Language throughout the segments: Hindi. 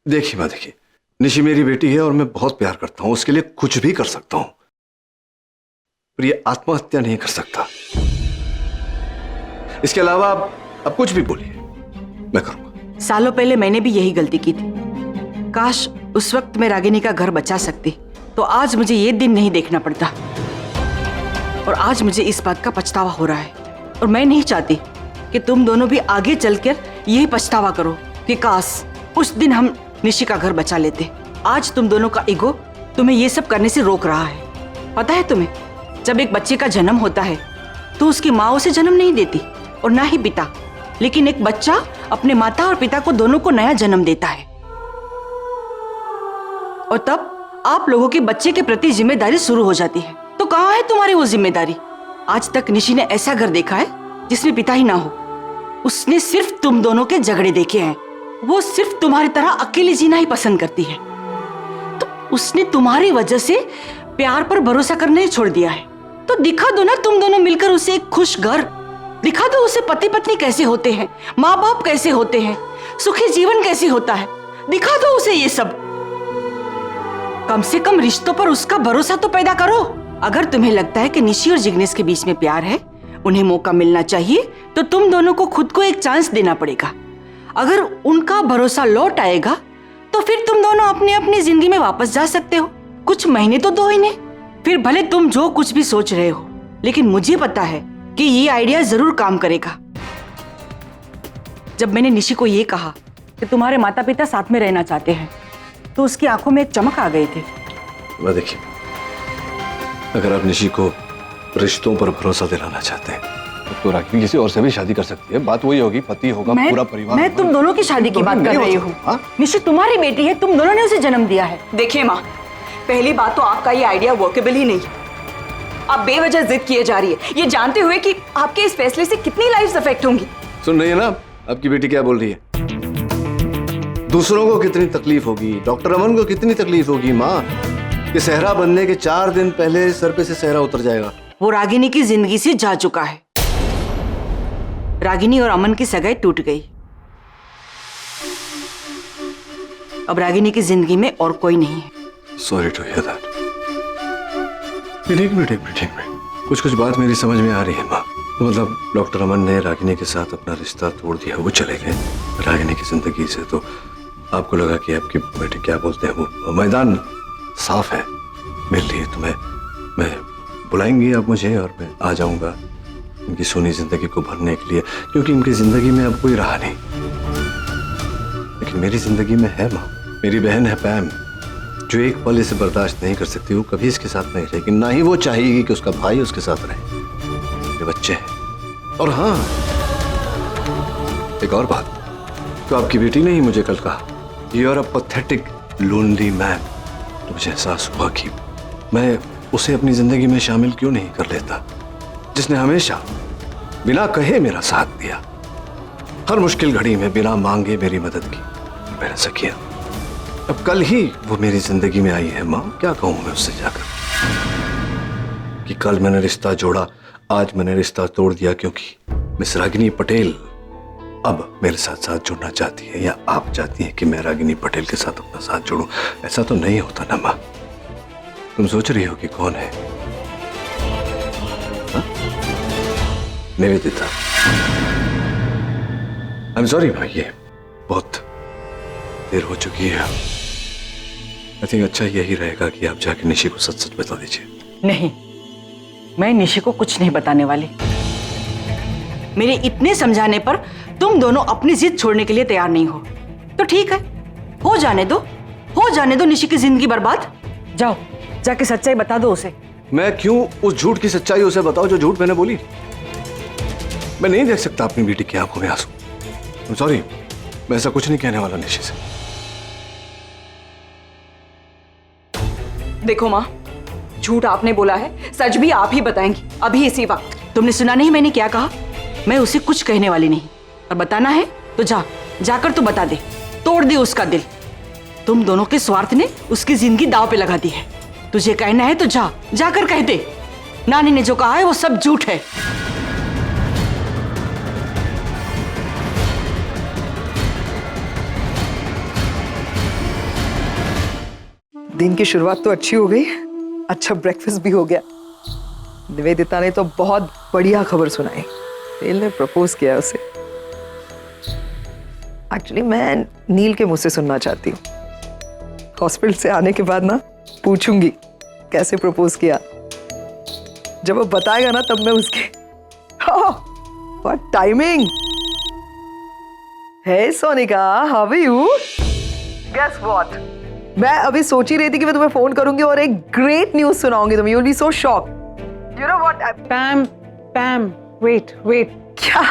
देखिए माँ, देखिए, निशी मेरी बेटी है और मैं बहुत प्यार करता हूं, उसके लिए कुछ भी कर सकता हूं, पर ये आत्महत्या नहीं कर सकता। इसके अलावा आप कुछ भी बोलिए, मैं करूंगा। सालों पहले मैंने भी यही गलती की थी। काश उस वक्त मैं रागिनी का घर बचा सकती, तो आज मुझे ये दिन नहीं देखना पड़ता। और आज मुझे इस बात का पछतावा हो रहा है, और मैं नहीं चाहती कि तुम दोनों भी आगे चलकर यही पछतावा करो कि काश उस दिन हम निशी का घर बचा लेते। आज तुम दोनों का ईगो तुम्हें ये सब करने से रोक रहा है। पता है तुम्हें, जब एक बच्चे का जन्म होता है तो उसकी माँ उसे जन्म नहीं देती और ना ही पिता, लेकिन एक बच्चा अपने माता और पिता को दोनों को नया जन्म देता है। और तब आप लोगों की बच्चे के प्रति जिम्मेदारी शुरू हो जाती है। तो कहाँ है तुम्हारी वो जिम्मेदारी? आज तक निशी ने ऐसा घर देखा है जिसमें पिता ही ना हो। उसने सिर्फ तुम दोनों के झगड़े देखे हैं। वो सिर्फ तुम्हारी तरह अकेले जीना ही पसंद करती है। तो उसने तुम्हारी वजह से प्यार पर भरोसा करना ही छोड़ दिया है। तो दिखा दो ना तुम दोनों मिलकर उसे एक खुश घर, दिखा दो उसे पति पत्नी कैसे होते हैं, माँ बाप कैसे होते हैं, सुखी जीवन कैसे होता है। दिखा दो उसे ये सब। कम से कम रिश्तों पर उसका भरोसा तो पैदा करो। अगर तुम्हें लगता है कि निशी और जिग्नेश के बीच में प्यार है, उन्हें मौका मिलना चाहिए, तो तुम दोनों को खुद को एक चांस देना पड़ेगा। अगर उनका भरोसा लौट आएगा तो फिर तुम दोनों अपनी अपनी जिंदगी में वापस जा सकते हो। कुछ महीने तो दो इन्हें, फिर भले तुम जो कुछ भी सोच रहे हो, लेकिन मुझे पता है कि ये आइडिया जरूर काम करेगा। जब मैंने निशी को ये कहा कि तुम्हारे माता पिता साथ में रहना चाहते हैं, तो उसकी आंखों में एक चमक आ गई थी। वह देखिए, अगर आप निशी को रिश्तों पर भरोसा दिलाना चाहते हैं तो रागिनी किसी और से भी शादी कर सकती है। बात वही होगी, पति होगा, पूरा परिवार। मैं तुम दोनों की शादी की बात कर रही हूँ। निशी तुम्हारी बेटी है, तुम दोनों ने उसे जन्म दिया है। देखिए माँ, पहली बात तो आपका ये आइडिया वर्केबल ही नहीं। आप बेवजह जिद किए जा रही है, ये जानते हुए कि आपके इस फैसले से कितनी लाइफ्स अफेक्ट होंगी। सुन रही है ना आपकी बेटी क्या बोल रही है? दूसरों को कितनी तकलीफ होगी, डॉक्टर अमन को कितनी तकलीफ होगी माँ। ये सहरा बनने के 4 दिन पहले सर पे से सहरा उतर जाएगा। वो रागिनी की जिंदगी से जा चुका है। रागिनी और अमन की सगाई टूट गई। अब रागिनी की जिंदगी में और कोई नहीं है। Sorry to hear that. एक मिनट, कुछ बात मेरी समझ में आ रही है माँ। तो मतलब डॉक्टर अमन ने रागिनी के साथ अपना रिश्ता तोड़ दिया, वो चले गए रागिनी की जिंदगी से। तो आपको लगा कि आपकी बेटी क्या बोलते हैं, वो मैदान साफ है मेरे लिए। तो मैं बुलाएंगी आप मुझे और मैं आ जाऊंगा इनकी सोनी जिंदगी को भरने के लिए, क्योंकि इनकी जिंदगी में अब कोई रहा नहीं। लेकिन मेरी जिंदगी में है माँ, मेरी बहन है पैम, जो एक पल इसे बर्दाश्त नहीं कर सकती। वो कभी इसके साथ नहीं रहेगी, ना ही वो चाहेगी कि उसका भाई उसके साथ रहे। मेरे बच्चे हैं। और हाँ, एक और बात, तो आपकी बेटी ने ही मुझे कल कहा, you are a pathetic lonely man. तो मुझे एहसास हुआ कि मैं उसे अपनी जिंदगी में शामिल क्यों नहीं कर लेता, जिसने हमेशा बिना कहे मेरा साथ दिया, हर मुश्किल घड़ी में बिना मांगे मेरी मदद की। मैंने ऐसा किया। अब कल ही वो मेरी जिंदगी में आई है माँ। क्या कहूं मैं उससे जाकर कि कल मैंने रिश्ता जोड़ा, आज मैंने रिश्ता तोड़ दिया, क्योंकि मिस रागिनी पटेल अब मेरे साथ साथ जुड़ना चाहती है, या आप चाहती हैं कि मैं रागिनी पटेल के साथ अपना साथ जोड़ूं। ऐसा तो नहीं होता ना माँ। तुम सोच रही हो कि कौन है? निवेदिता। आई एम सॉरी भाई, ये बहुत देर हो चुकी है। आई थिंक अच्छा यही रहेगा कि आप जाके निशी को सच सच बता दीजिए। नहीं, मैं निशी को कुछ नहीं बताने वाली। मेरे इतने समझाने पर तुम दोनों अपनी जिद छोड़ने के लिए तैयार नहीं हो, तो ठीक है, हो जाने दो निशी की जिंदगी बर्बाद। जाओ, जाके सच्चाई बता दो उसे। मैं क्यों उस झूठ की सच्चाई उसे बताऊं जो झूठ मैंने बोली? मैं नहीं देख सकता अपनी बेटी की आंखों में आंसू। आई एम सॉरी, मैं ऐसा कुछ नहीं कहने वाला निशी से। देखो माँ, झूठ आपने बोला है, सच भी आप ही बताएंगी अभी इसी वक्त। तुमने सुना नहीं मैंने क्या कहा? मैं उसे कुछ कहने वाली नहीं, और बताना है तो जाकर तो बता दे, तोड़ दे उसका दिल। तुम दोनों के स्वार्थ ने उसकी जिंदगी दांव पे लगा दी है। तुझे कहना है तो जाकर कह दे, नानी ने जो कहा है वो सब झूठ है। दिन की शुरुआत तो अच्छी हो गई, अच्छा ब्रेकफास्ट भी हो गया। निवेदिता ने तो बहुत बढ़िया खबर सुनाई, नील ने प्रपोज किया उसे। एक्चुअली मैं नील के मुंह से सुनना चाहती हूँ। हॉस्पिटल से आने के बाद ना पूछूंगी कैसे प्रपोज किया। जब वो बताएगा ना तब मैं उसके what timing. Hey Sonika, how are you? Guess what, मैं अभी सोच ही रही थी कि मैं तुम्हें फोन करूंगी और एक ग्रेट न्यूज सुनाऊंगी तुम्हें। You will be so shocked. You know what Pam, wait. क्या?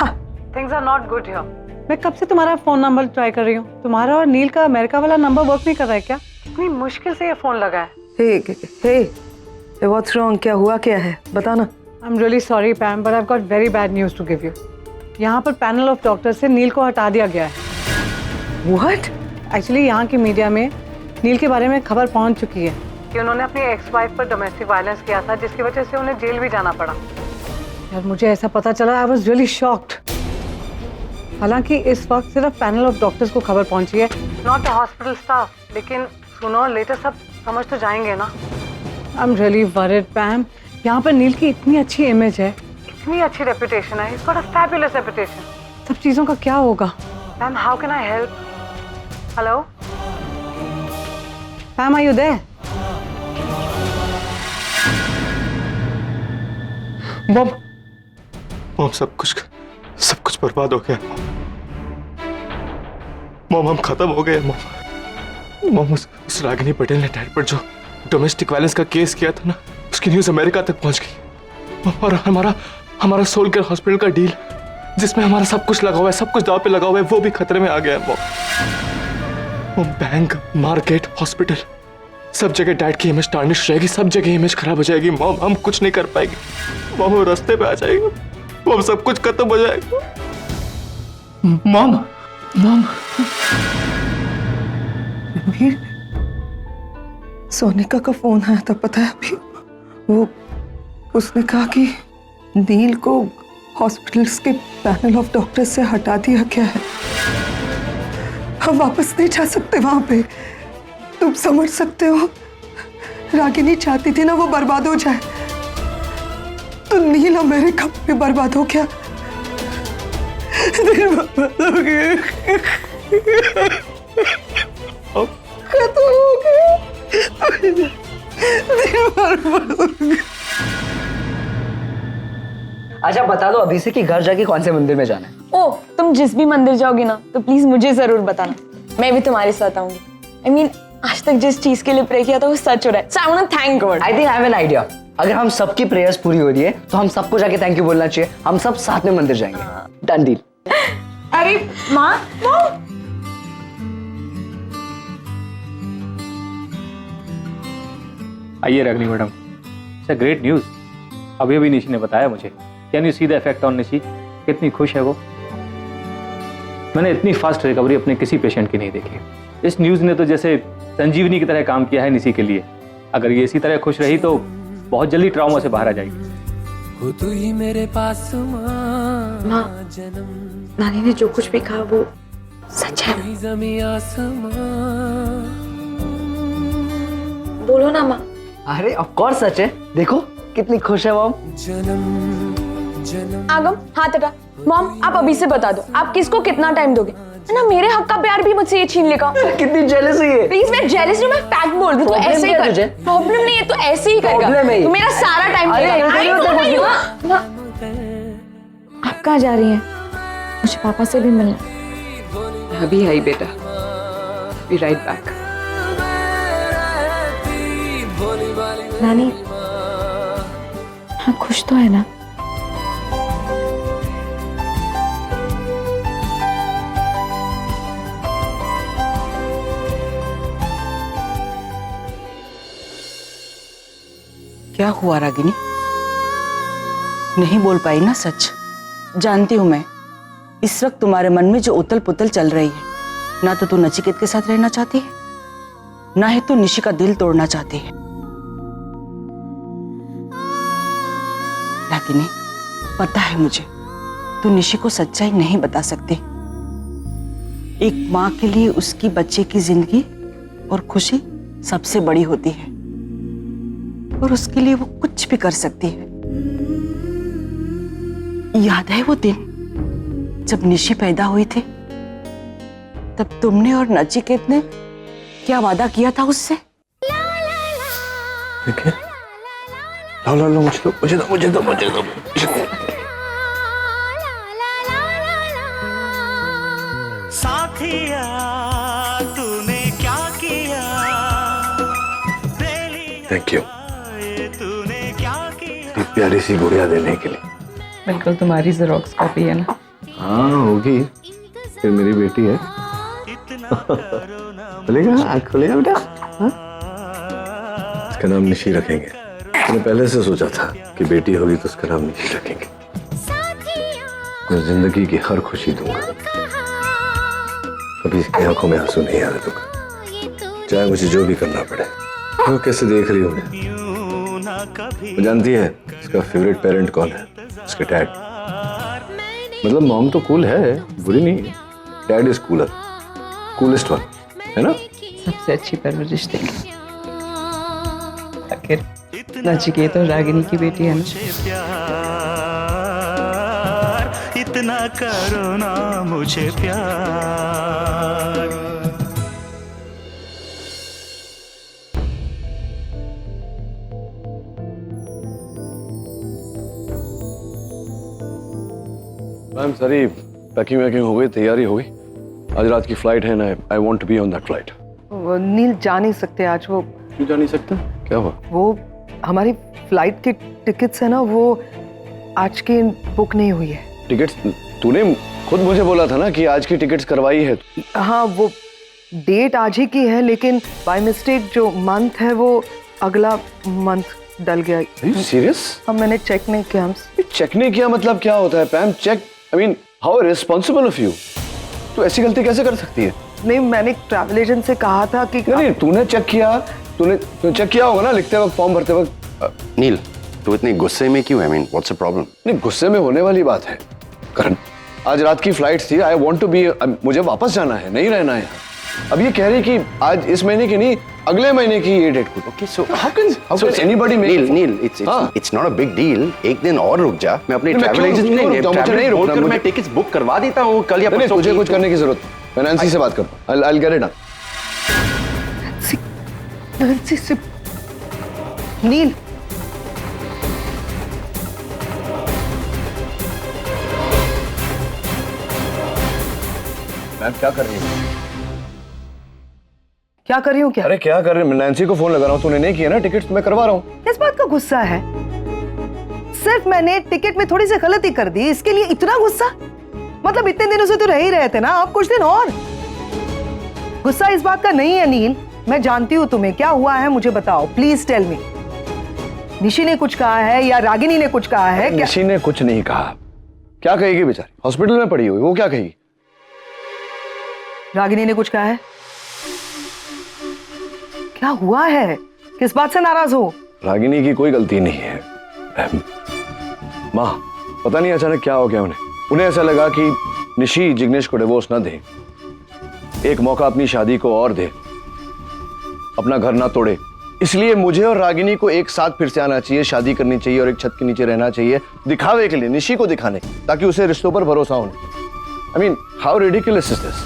Things are not good here. मैं कब से तुम्हारा फोन नंबर ट्राई कर रही हूँ। तुम्हारा और नील का अमेरिका वाला नंबर वर्क नहीं कर रहा है क्या? इतनी मुश्किल से ये फोन लगा है। Hey what's wrong? क्या हुआ, क्या है बताना। I am really sorry Pam, but I have got very bad news to give you. यहाँ पर पैनल ऑफ डॉक्टर से नील को हटा दिया गया है। व्हाट? एक्चुअली यहाँ की मीडिया में नील के बारे में खबर पहुँच चुकी है कि उन्होंने अपनी एक्स वाइफ पर डोमेस्टिक वायलेंस किया था, जिसकी वजह से उन्हें जेल भी जाना पड़ा। यार मुझे ऐसा पता चला, आई वॉज रियली शॉक्ड। हालांकि इस वक्त सिर्फ पैनल ऑफ डॉक्टर्स को खबर पहुंची है, नॉट द हॉस्पिटल स्टाफ, लेकिन सूनर और लेटर सब समझ तो जाएंगे ना। आई एम रियली वरीड पैम। यहाँ पर नील की इतनी अच्छी इमेज है, इतनी अच्छी रेपुटेशन है, it's got a fabulous reputation. सब चीजों का क्या होगा? Pam, how can I help? Hello Pam, are you there? Mom, सब कुछ बर्बाद हो गया। मॉम, हम खत्म हो गए। मॉम, उस रागिनी पटेल ने डैड पर जो डोमेस्टिक वायलेंस का केस किया था ना, उसकी न्यूज अमेरिका तक पहुंच गई। और हमारा सोल केयर हॉस्पिटल का डील, जिसमें हमारा सब कुछ लगा हुआ है, सब कुछ दांव पे लगा हुआ है, वो भी खतरे में आ गया है। मॉम, बैंक, मार्केट, हॉस्पिटल, सब जगह डैड की इमेज टार्निश रहेगी, सब जगह इमेज खराब हो जाएगी। मॉम, हम कुछ नहीं कर पाएंगे। मॉम, वो रास्ते पे आ जाएगी। मॉम, सब कुछ खत्म हो जाएगा। मॉम। रणवीर, सोनिका का फोन आया था, पता है अभी? वो उसने कहा कि नील को हॉस्पिटल्स के पैनल ऑफ डॉक्टर्स से हटा दिया गया है। हम वापस नहीं जा सकते वहां पे। तुम समझ सकते हो, रागिनी चाहती थी ना वो बर्बाद हो जाए, तो नील अमेरिका में बर्बाद हो गया। बर्बाद हो गया, खत्म हो गया। अच्छा बता दो अभी से कि घर जाके कौन से मंदिर में जाना है? ओ, तुम जिस भी मंदिर जाओगी ना तो प्लीज मुझे जरूर बताना, मैं भी तुम्हारे साथ आऊंगी। I mean, आज तक जिस चीज के लिए प्रे किया था वो सच हो रहा है। So I want to thank God. I think I have an idea. अगर हम सबकी प्रेयर्स पूरी हो रही है तो हम सबको जाके थैंक यू बोलना चाहिए। हम सब साथ में मंदिर जाएंगे। Done deal. अरे माँ, आइए Ragini madam, it's great news. अभी अभी निशी ने बताया मुझे। Can you see the effect on Nishi? कितनी खुश है वो। मैंने इतनी फास्ट रिकवरी अपने किसी पेशेंट की नहीं देखी। इस न्यूज़ ने तो जैसे संजीवनी की तरह काम किया है निशी के लिए। अगर ये इसी तरह खुश रही तो बहुत जल्दी ट्रॉमा से बाहर आ जाएगी। हो तू ही मेरे पास माँ, नानी ने जो कुछ भी कहा वो सच है। जमी आसमां, बोलो ना माँ। अरे ऑफ कोर्स सच है। देखो कितनी खुश है मॉम। आगम, हाथ हटा। मॉम, आप अभी से बता दो आप किसको कितना टाइम दोगे, है ना? मेरे हक का प्यार भी मुझसे ये छीन लेगा। कितनी जेलस हुई है। प्लीज, मैं जेलस नहीं, मैं फैक्ट बोल रही हूँ। तो ऐसे ही कर। प्रॉब्लम नहीं है तो ऐसे ही करेगा। प्रॉब्लम है। तो मेरा सारा टाइम आप कहाँ जा रही हैं? मुझे पापा से भी मिलना। अभी आई बेटा, बी राइट बैक। नानी, हाँ खुश तो है ना? क्या हुआ रागिनी? नहीं बोल पाई ना सच? जानती हूं मैं, इस वक्त तुम्हारे मन में जो उतल पुतल चल रही है, ना तो तू नचिकेत के साथ रहना चाहती है, ना ही तू निशी का दिल तोड़ना चाहती है। रागिनी, पता है मुझे, तू निशी को सच्चाई नहीं बता सकती। एक माँ के लिए उसकी बच्चे की जिंदगी और खुशी सबसे बड़ी होती है और उसके लिए वो कुछ भी कर सकती है। याद है वो दिन जब निशी पैदा हुई थी, तब तुमने और नचिकेत ने क्या वादा किया था उससे? ठीक है, लो लो लो, मुझे दो। साथिया तूने क्या किया, थैंक यू तूने क्या किया। एक प्यारी सी गुड़िया देने के लिए। बिल्कुल तुम्हारी जेरोक्स कॉपी है ना? हाँ होगी, फिर मेरी बेटी है। खुलेगा, आँख खुलेगा बेटा। हाँ? इसका नाम निशी रखेंगे। मैंने पहले से सोचा था कि बेटी होगी तो उसका नाम निशी रखेंगे। मैं जिंदगी की हर खुशी दूंगा, कभी इसकी आंखों में आंसू नहीं आने दूंगा, चाहे मुझे जो भी करना पड़े। वो कैसे देख रही हूँ, वो जानती है उसका फेवरेट पेरेंट कौन है, उसके डैड। मतलब मॉम तो कूल है, बुरी नहीं है, dad is cooler, coolest one, है ना? सबसे अच्छी परवरिश देंगे। आखिर नचिकेत और रागिनी की बेटी है ना। इतना करो ना मुझे प्यार। मैम सारी पैकिंग वैकिंग हो गई, तैयारी हो गई। आज रात की फ्लाइट है ना, I want to be on that flight. Neel जा नहीं सकते आज। वो क्यों जा नहीं सकते? क्या हुआ? वो हमारी फ्लाइट की टिकट्स है ना, वो आज की बुक नहीं हुई है। टिकट्स? तूने खुद मुझे बोला था ना कि आज की टिकट्स करवाई है। हाँ, वो डेट आज ही की है, लेकिन बाय मिस्टेक जो मंथ है वो अगला मंथ डल गया। सीरियस? अब मैंने चेक नहीं किया। हम चेक नहीं किया मतलब क्या होता है Pam? Check, I mean how responsible of you. तू ऐसी गलती कैसे कर सकती है? नहीं, मैंने ट्रैवल एजेंट से कहा था कि नहीं, तूने चेक किया, तूने चेक किया होगा ना लिखते वक्त, फॉर्म भरते वक्त। नील, तू इतनी गुस्से में क्यों है? I mean, what's the problem? नहीं, गुस्से में होने वाली बात है करण। आज रात की फ्लाइट थी, आई वॉन्ट टू बी, मुझे वापस जाना है, नहीं रहना है। अब ये कह रही कि आज इस महीने की नहीं, अगले महीने की ये डेट को। Okay, so how can anybody make? Nil, it's not a big deal. एक दिन और रुक जा, मैं अपने ट्रैवल एजेंट मुझे नहीं रुकना, मैं टिकट्स बुक करवा देता हूँ कल या परसों। मुझे कुछ करने की जरूरत, मैं नैन्सी से बात करता हूँ। I'll get it done. Nancy से नील, मैम क्या कर रही है? क्या कर रही हूँ? क्या? अरे क्या कर रही है? मैं नैन्सी को फोन लगा रहा हूँ, तूने नहीं किया ना, टिकट मैं करवा रहा हूँ। इस बात का गुस्सा है? सिर्फ मैंने टिकट में थोड़ी सी गलती कर दी, इसके लिए इतना गुस्सा? मतलब इतने दिनों से तो रह ही रहे थे ना, आप कुछ दिन और। गुस्सा इस बात का नहीं है नील, मैं जानती हूँ तुम्हें। क्या हुआ है मुझे बताओ, प्लीज टेल मी। निशी ने कुछ कहा है या रागिनी ने कुछ कहा है? निशी ने कुछ नहीं कहा। क्या कहेगी बेचारी, हॉस्पिटल में पड़ी हुई, वो क्या कहेगी? रागिनी ने कुछ कहा है? क्या हुआ है, किस बात से नाराज हो? रागिनी की कोई गलती नहीं है माँ, पता नहीं अचानक क्या हो गया उन्हें ऐसा लगा कि निशी जिग्नेश को डिवोर्स ना दे, एक मौका अपनी शादी को और दे, अपना घर ना तोड़े। इसलिए मुझे और रागिनी को एक साथ फिर से आना चाहिए, शादी करनी चाहिए और एक छत के नीचे रहना चाहिए, दिखावे के लिए, निशी को दिखाने, ताकि उसे रिश्तों पर भरोसा होने। आई mean how ridiculous is this.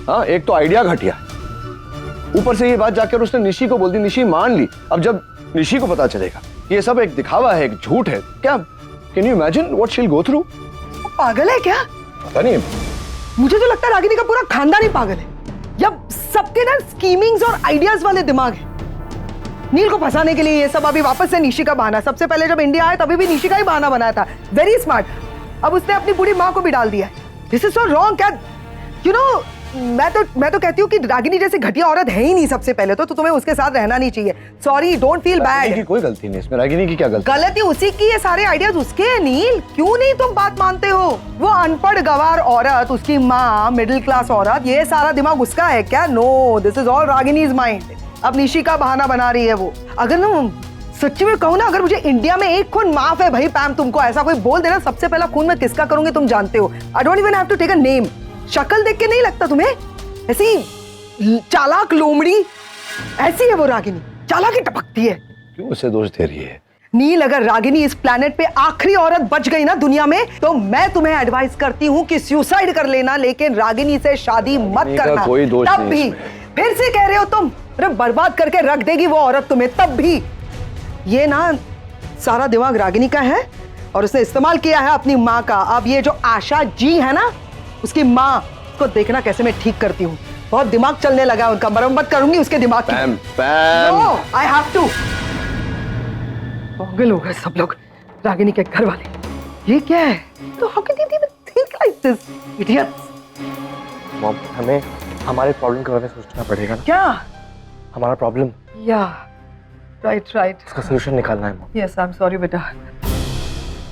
हाँ, एक तो आइडिया घटिया, ऊपर से ये बात जाकर उसने निशी को बोल दी, निशी मान ली। अब जब निशी को पता चलेगा ये सब एक दिखावा है, एक झूठ है, क्या can you imagine what she will go through? पागल है क्या? पता नहीं, मुझे तो लगता है रागिनी का पूरा खानदान ही पागल है, या सबके ना स्कीमिंग्स और आइडियाज वाले दिमाग है। नील को फंसाने के लिए ये सब, अभी वापस से निशी का बहाना। सबसे पहले जब इंडिया आया तभी भी निशी का ही बहाना बनाया था, वेरी स्मार्ट। अब उसने अपनी बूढ़ी माँ को भी डाल दिया। This is so wrong. क्या यू नो, मैं तो कहती हूँ कि रागिनी जैसी घटिया औरत है ही नहीं सबसे पहले तो तुम्हें उसके साथ रहना नहीं चाहिए। Sorry, don't feel bad. कोई गलती नहीं इसमें, रागिनी की क्या गलती? गलती उसी की है, सारे आइडियाज उसके हैं। नील, क्यों नहीं तुम बात मानते हो? वो अनपढ़ गवार औरत, उसकी माँ मिडिल क्लास औरत, ये सारा दिमाग उसका है क्या? No, this is all Ragini's mind. अब निशी का बहाना बना रही है वो। अगर ना सच्ची में कहूँ ना, अगर मुझे इंडिया में एक खून माफ है भाई पैम, तुमको ऐसा कोई बोल देना, सबसे पहला खून मैं किसका करूंगी तुम जानते हो। I don't even have to take a name. शक्ल देख के नहीं लगता तुम्हें ऐसी चालाक लोमड़ी? ऐसी है वो रागिनी, चालाकी टपकती है। क्यों उसे दोष दे रही है? नील, अगर रागिनी इस प्लेनेट पे आखिरी औरत बच गई ना दुनिया में, तो मैं तुम्हें एडवाइस करती हूँ कि सुसाइड कर लेना, लेकिन रागिनी से शादी मत करना। कोई दोष तब नहीं भी इसमें। फिर से कह रहे हो तुम, अरे बर्बाद करके रख देगी वो औरत तुम्हें। तब भी ये ना सारा दिमाग रागिनी का है और उसने इस्तेमाल किया है अपनी माँ का। अब ये जो आशा जी है ना, उसकी माँ, उसको देखना कैसे मैं ठीक करती हूँ। बहुत दिमाग चलने लगा है उनका, मरम्मत करूंगी उसके दिमाग की। पैम, पैम। No, I have to. पागल हो गए सब लोग, रागिनी के घर वाले। ये क्या है? तो how can you even think like this, idiots? Mom, हमें हमारे प्रॉब्लम के बारे में सोचना पड़ेगा ना। क्या? हमारा प्रॉब्लम, Yeah, right. उसका सोल्यूशन निकालना है मॉम। Yes, I'm sorry बेटा।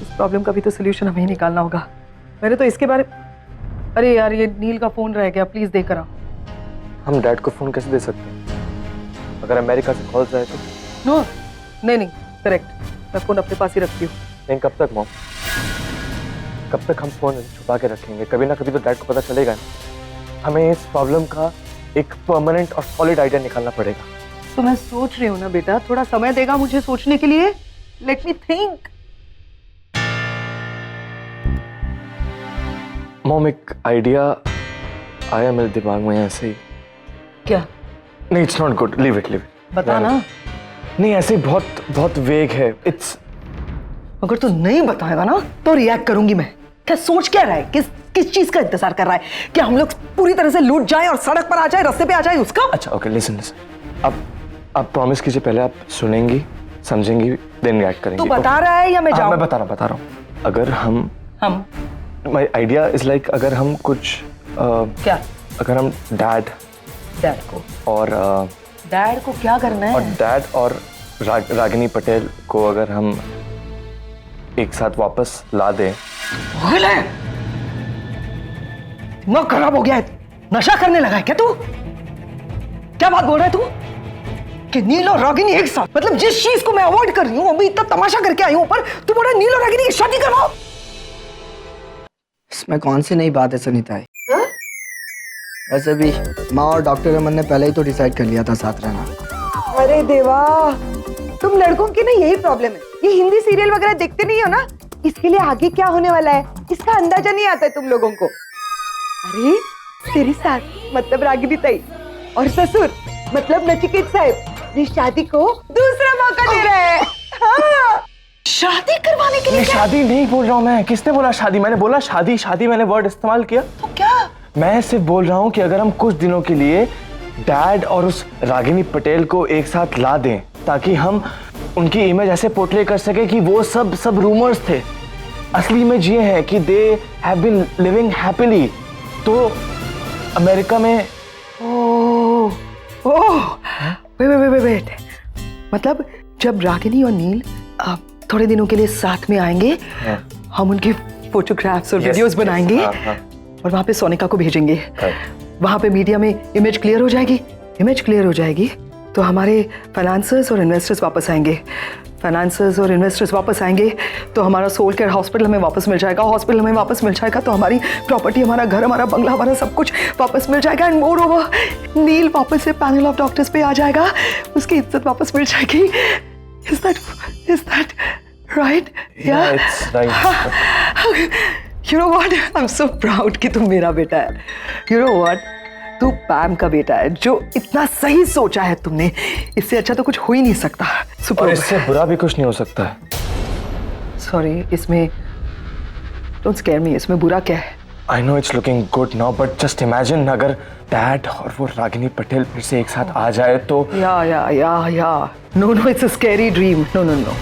इस प्रॉब्लम का भी तो सोल्यूशन हमें ही निकालना होगा। मैंने तो इसके बारे, अरे यार ये नील का फोन रह गया, प्लीज दे कर आओ। हम डैड को फोन कैसे दे सकते हैं? अगर अमेरिका से कॉल जाए तो? नो, नहीं, करेक्ट। मैं फोन अपने पास ही रखती हूँ। नहीं, कब तक मॉम? कब तक हम फोन छुपा के रखेंगे? कभी ना कभी तो डैड को पता चलेगा ना। हमें इस प्रॉब्लम का एक परमानेंट और सॉलिड आइडिया निकालना पड़ेगा। तो मैं सोच रही हूँ ना बेटा, थोड़ा समय देगा मुझे सोचने के लिए। Let me think. मॉम, एक आइडिया आया मेरे दिमाग में ऐसे ही। क्या? नहीं, it's not good, leave it. बता ना। नहीं, ऐसे बहुत वेग है। इट्स, अगर तू नहीं बताएगा ना तो रिएक्ट करूंगी मैं। क्या सोच क्या रहा है? किस चीज का इंतजार कर रहा है? क्या हम लोग पूरी तरह से लूट जाए और सड़क पर आ जाए, रास्ते पे आ जाए उसका? अच्छा ओके, लिसन। आप प्रॉमिस कीजिए, पहले आप सुनेंगी, समझेंगी, देन रिएक्ट करेंगी। तू बता रहा है या मैं जाऊं? मैं बता रहा हूँ। अगर हम माय आइडिया इज लाइक, अगर हम कुछ क्या? अगर हम डैड को और डैड को क्या करना है? और डैड और रागिनी पटेल को अगर हम एक साथ वापस ला दें। दिमाग खराब हो गया है, नशा करने लगा है क्या तू? क्या बात बोल रहा है तू कि नील और रागिनी एक साथ? मतलब जिस चीज को मैं अवॉइड कर रही हूँ, अभी इतना तमाशा करके आई हूँ, पर तू बोल रहा है नील और रागिनी की शादी करवाओ। इसमें कौन सी नई बात है सुनीता? वैसे भी माँ और डॉक्टर अमन ने पहले ही तो डिसाइड कर लिया था साथ रहना। अरे देवा, तुम लड़कों की ना यही प्रॉब्लम है। ये हिंदी सीरियल वगैरह देखते नहीं हो ना, इसके लिए आगे क्या होने वाला है इसका अंदाजा नहीं आता है तुम लोगों को। अरे तेरी सास मतलब रागिनी ताई और ससुर मतलब नचिकेत साहब ने शादी को दूसरा मौका दे रहे हैं। हाँ। शादी करवाने के लिए? शादी नहीं बोल रहा हूँ मैं। किसने बोला शादी? मैंने बोला शादी मैंने वर्ड इस्तेमाल किया। तो क्या? मैं सिर्फ बोल रहा हूँ कि अगर हम कुछ दिनों के लिए डैड और उस रागिनी पटेल को एक साथ ला दें, ताकि हम उनकी इमेज ऐसे पोर्ट्रे कर सके कि वो सब रूमर्स थे, असली इमेज ये है कि they have been living happily. तो अमेरिका में वेट, मतलब जब रागिनी और नील थोड़े दिनों के लिए साथ में आएंगे, हम उनकी फोटोग्राफ्स और वीडियोस बनाएंगे और वहां पे सोनिका को भेजेंगे। वहां पे मीडिया में इमेज क्लियर हो जाएगी तो हमारे फाइनेंसर्स और इन्वेस्टर्स वापस आएंगे तो हमारा सोल केयर हॉस्पिटल हमें वापस मिल जाएगा, तो हमारी प्रॉपर्टी, हमारा घर, हमारा बंगला, हमारा सब कुछ वापस मिल जाएगा। एंड मोर ओवर, नील वापस से पैनल ऑफ डॉक्टर्स पे आ जाएगा, उसकी इज्जत वापस मिल जाएगी। Is that right? Yeah, it's right. You know what? I'm so proud कि तुम मेरा बेटा है। You know what? तू पैम का बेटा है, जो इतना सही सोचा है तुमने। इससे अच्छा तो कुछ हो ही नहीं सकता। और इससे बुरा भी कुछ नहीं हो सकता है। सॉरी, इसमें don't scare me, इसमें बुरा क्या है? I know it's looking good now, but just imagine अगर डैड और वो रागिनी पटेल फिर से एक साथ आ जाए तो। या no, it's a scary dream. No.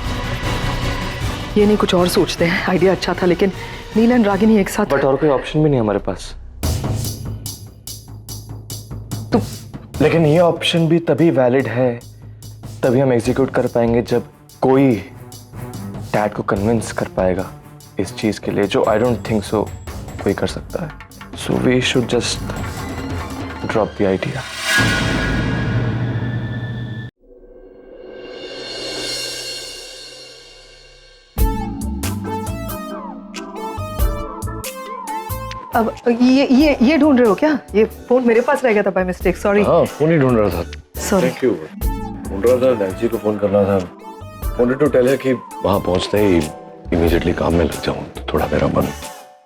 ये नहीं, कुछ और सोचते हैं। आइडिया अच्छा था, लेकिन नील एंड रागिनी एक साथ। बट और कोई ऑप्शन भी नहीं हमारे पास। लेकिन ये ऑप्शन भी तभी वैलिड है, तभी हम एग्जीक्यूट कर पाएंगे जब कोई डैड को कन्विंस कर पाएगा इस चीज के लिए, जो आई डोंट थिंक सो कोई कर सकता है। So we should just drop the idea. अब ये ढूंढ रहे हो क्या? ये फोन मेरे पास रह गया था बाय मिस्टेक। सॉरी। हाँ, फोन ही ढूंढ रहा था। सॉरी। Thank you. बोल रहा था नैन्सी को फोन करना था। वांटेड टू टेल हर कि वहां पहुंचते ही इमीडिएटली काम में लग जाऊं तो थोड़ा मेरा मन।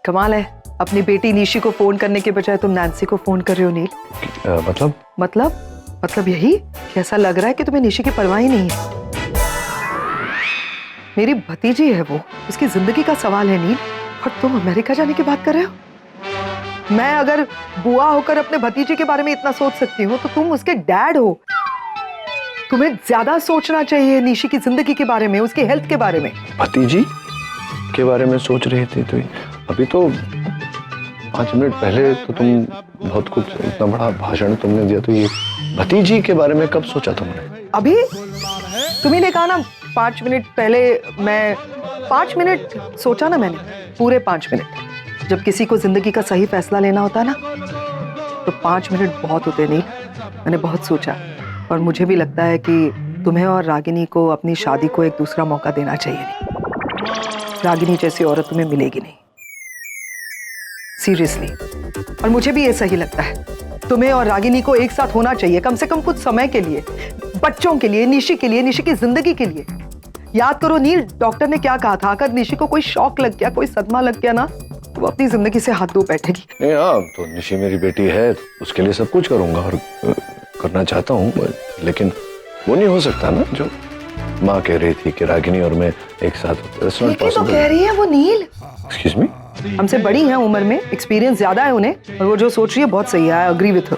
कमाल है, अपनी बेटी निशी को फोन करने के बजाय तुम नैन्सी को फोन कर रहे हो नील। मतलब यही कि ऐसा लग रहा है कि तुम्हें निशी की परवाह ही नहीं है। मेरी भतीजी है वो, उसकी जिंदगी का सवाल है नील, और तुम अमेरिका जाने की बात कर रहे हो। मैं अगर बुआ होकर अपने भतीजे के बारे में इतना सोच सकती हूँ तो तुम उसके डैड हो। तुम्हें ज्यादा सोचना चाहिए निशी की जिंदगी के बारे में, उसकी हेल्थ के बारे में। भतीजी के बारे में सोच रही थी तो अभी तो 5 मिनट पहले तो तुम बहुत कुछ, इतना बड़ा भाषण तुमने दिया, तो ये भतीजी के बारे में कब सोचा तुमने? अभी तुम्ही ने कहा ना 5 मिनट पहले, मैं 5 मिनट सोचा ना मैंने, पूरे 5 मिनट। जब किसी को जिंदगी का सही फैसला लेना होता है ना तो 5 मिनट बहुत होते नहीं। मैंने बहुत सोचा और मुझे भी लगता है कि तुम्हें और रागिनी को अपनी शादी को एक दूसरा मौका देना चाहिए। नहीं, रागिनी जैसी औरत तुम्हें मिलेगी नहीं, सीरियसली। और मुझे भी ये सही लगता है, तुम्हें और रागिनी को एक साथ होना चाहिए, कम से कम कुछ समय के लिए, बच्चों के लिए, निशी के लिए, निशी की जिंदगी के लिए। याद करो नील, डॉक्टर ने क्या कहा था, अगर निशी को कोई शॉक लग गया, कोई सदमा लग गया ना, तो वो अपनी जिंदगी से हाथ धो बैठेगी। नहीं, हाँ तो निशी मेरी बेटी है, उसके लिए सब कुछ करूंगा और करना चाहता हूँ, लेकिन वो नहीं हो सकता ना जो माँ कह रही थी कि रागिनी और मैं एक साथ होते। लेकिन तो कह रही है वो नील। Excuse me? हमसे बड़ी हैं उम्र में, एक्सपीरियंस ज्यादा है उन्हें, और वो जो सोच रही है बहुत सही है। I agree with her.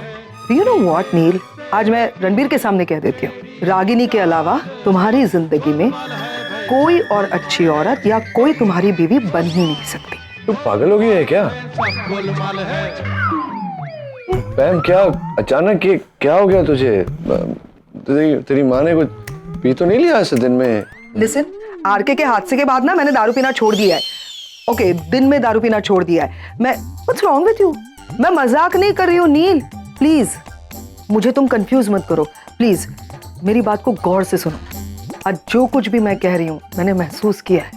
You know what Neel, आज मैं रणबीर के सामने कह देती हूँ, रागिनी के अलावा तुम्हारी जिंदगी में कोई और अच्छी औरत या कोई तुम्हारी बीवी बन ही नहीं सकती। तू पागल हो गई है क्या? पैम, क्या अचानक ये क्या हो गया तुझे? तेरी माँ ने कुछ पी तो नहीं लिया ऐसे दिन में? लिसन, आरके के हादसे के बाद ना मैंने दारू पीना छोड़ दिया है। ओके, दिन में दारू पीना छोड़ दिया है। मैं, व्हाट्स रॉन्ग विथ यू? मैं मजाक नहीं कर रही हूँ नील, प्लीज मुझे तुम कंफ्यूज मत करो, प्लीज मेरी बात को गौर से सुनो। आज जो कुछ भी मैं कह रही हूँ मैंने महसूस किया है,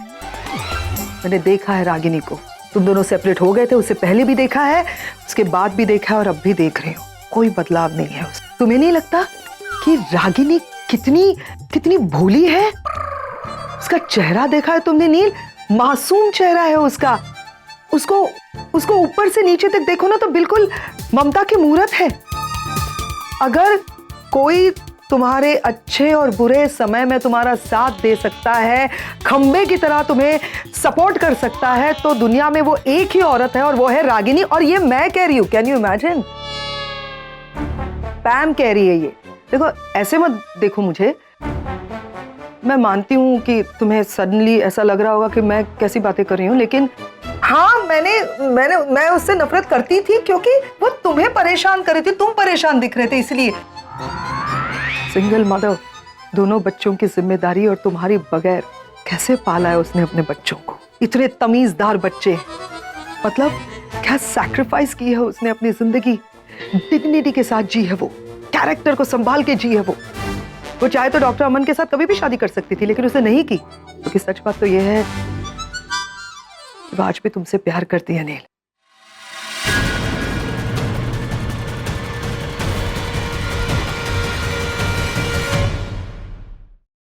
मैंने देखा है रागिनी को। तुम दोनों सेपरेट हो गए थे, उससे पहले भी देखा है, उसके बाद भी देखा है और अब भी देख रही हूँ। कोई बदलाव नहीं है उसमें। तुम्हें नहीं लगता कि रागिनी कितनी भोली है? उसका चेहरा देखा है तुमने नील? मासूम चेहरा है उसका। उसको ऊपर से नीचे तक देखो ना तो बिल्कुल ममता की मूरत है। अगर कोई तुम्हारे अच्छे और बुरे समय में तुम्हारा साथ दे सकता है, खंबे की तरह तुम्हें सपोर्ट कर सकता है, तो दुनिया में वो एक ही औरत है और वो है रागिनी। और ये मैं कह रही हूं, कैन यू इमेजिन? पैम कह रही है ये। देखो, ऐसे मत देखो मुझे। मैं मानती हूँ कि तुम्हें सडनली ऐसा लग रहा होगा कि मैं कैसी बातें कर रही हूँ, लेकिन हाँ, मैं उससे नफरत करती थी क्योंकि वो तुम्हें परेशान कर रही थी, तुम परेशान दिख रहे थे, इसलिए। सिंगल मदर, दोनों बच्चों की जिम्मेदारी, और तुम्हारी बगैर कैसे पाला है उसने अपने बच्चों को? इतने तमीजदार बच्चे, मतलब क्या सैक्रिफाइस की है उसने अपनी जिंदगी, डिग्निटी के साथ जी है वो, कैरेक्टर को संभाल के जी है वो चाहे तो डॉक्टर अमन के साथ कभी भी शादी कर सकती थी, लेकिन उसने नहीं की, क्योंकि सच बात तो ये है वो आज भी तुमसे प्यार करती है नील।